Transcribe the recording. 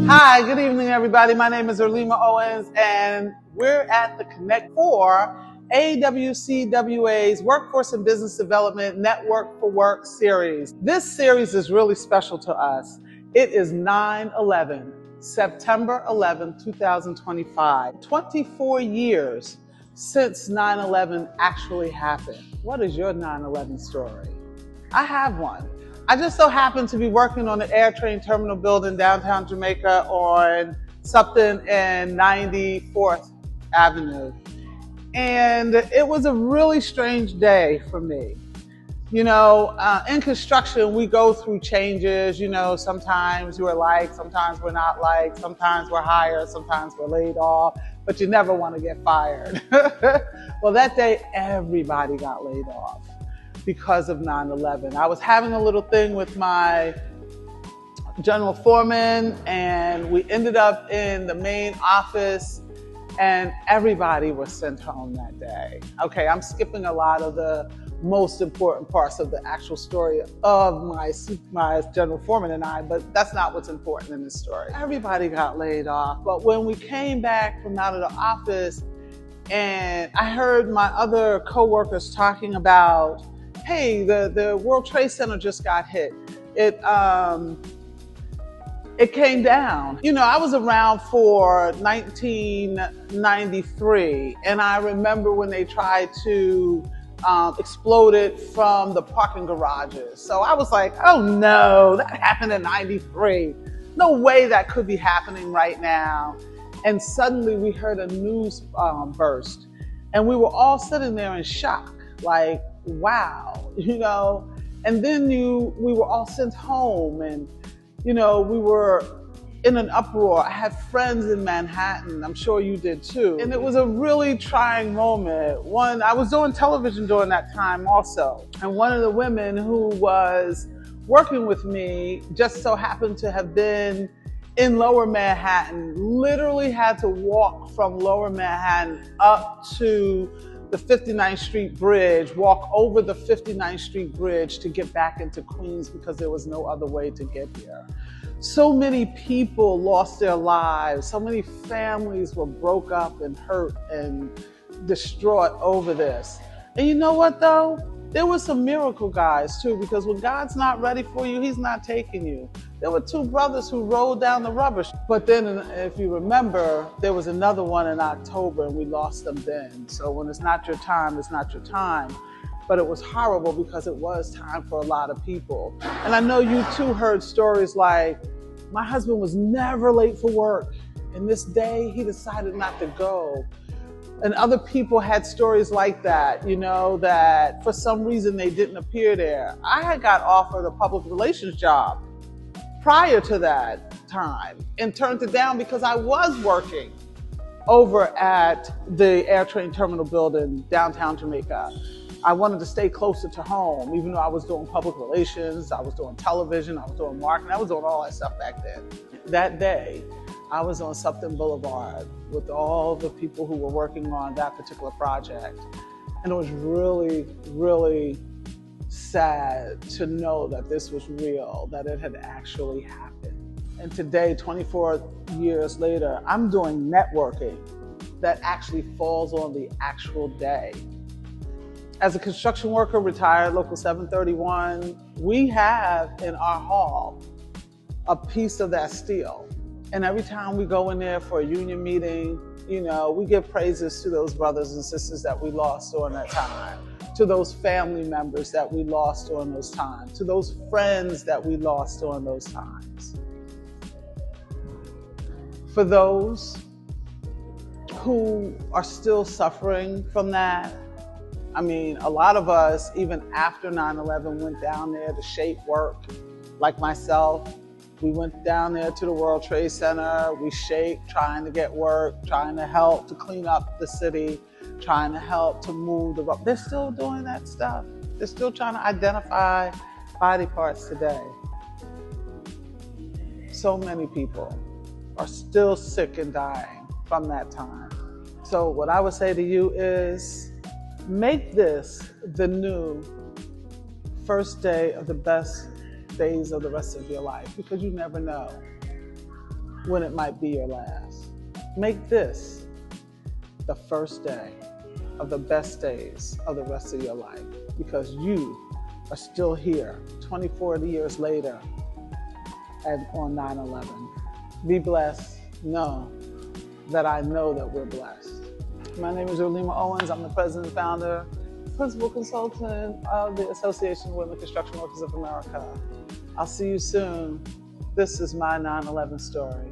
Hi, good evening, everybody. My name is Erlima Owens, and we're at the Connect 4 AWCWA's Workforce and Business Development Network for Work series. This series is really special to us. It is 9/11, September 11, 2025. 24 years since 9/11 actually happened. What is your 9/11 story? I have one. I just so happened to be working on the AirTrain terminal building downtown Jamaica on something in 94th Avenue. And it was a really strange day for me. You know, in construction, we go through changes. You know, sometimes we're liked, sometimes we're not liked, sometimes we're hired, sometimes we're laid off, but you never want to get fired. Well, that day, everybody got laid off because of 9/11. I was having a little thing with my general foreman, and we ended up in the main office, and everybody was sent home that day. Okay, I'm skipping a lot of the most important parts of the actual story of my general foreman and I, but that's not what's important in this story. Everybody got laid off, but when we came back from out of the office, and I heard my other coworkers talking about, hey, the World Trade Center just got hit. It came down. You know, I was around for 1993, and I remember when they tried to explode it from the parking garages. So I was like, oh no, that happened in 93. No way that could be happening right now. And suddenly we heard a news burst, and we were all sitting there in shock, like, wow, you know. And then we were all sent home, and you know, we were in an uproar. I had friends in Manhattan. I'm sure you did too. And it was a really trying moment. I was doing television during that time also, and one of the women who was working with me just so happened to have been in Lower Manhattan, literally had to walk from Lower Manhattan up to the 59th Street Bridge, walk over the 59th Street Bridge to get back into Queens because there was no other way to get here. So many people lost their lives. So many families were broke up and hurt and distraught over this. And you know what though? There were some miracle guys too, because when God's not ready for you, he's not taking you. There were two brothers who rolled down the rubbish. But then, if you remember, there was another one in October and we lost them then. So when it's not your time, it's not your time. But it was horrible because it was time for a lot of people. And I know you too heard stories like, my husband was never late for work, and this day he decided not to go. And other people had stories like that, you know, that for some reason they didn't appear there. I had got offered a public relations job prior to that time and turned it down because I was working over at the AirTrain terminal building downtown Jamaica. I wanted to stay closer to home, even though I was doing public relations, I was doing television, I was doing marketing, I was doing all that stuff back then. That day, I was on Supton Boulevard with all the people who were working on that particular project. And it was really, really sad to know that this was real, that it had actually happened. And today, 24 years later, I'm doing networking that actually falls on the actual day. As a construction worker, retired, Local 731, we have in our hall a piece of that steel. And every time we go in there for a union meeting, you know, we give praises to those brothers and sisters that we lost during that time, to those family members that we lost during those times, to those friends that we lost during those times. For those who are still suffering from that, I mean, a lot of us, even after 9/11, went down there to shape work, like myself. We went down there to the World Trade Center. We shaped, trying to get work, trying to help to clean up the city, trying to help to move the road. They're still doing that stuff. They're still trying to identify body parts today. So many people are still sick and dying from that time. So what I would say to you is, make this the new first day of the best days of the rest of your life, because you never know when it might be your last. Make this the first day of the best days of the rest of your life, because you are still here 24 years later and on 9/11. Be blessed. Know that I know that we're blessed. My name is Rolima Owens. I'm the president and founder, principal consultant of the Association of Women Construction Workers of America. I'll see you soon. This is my 9/11 story.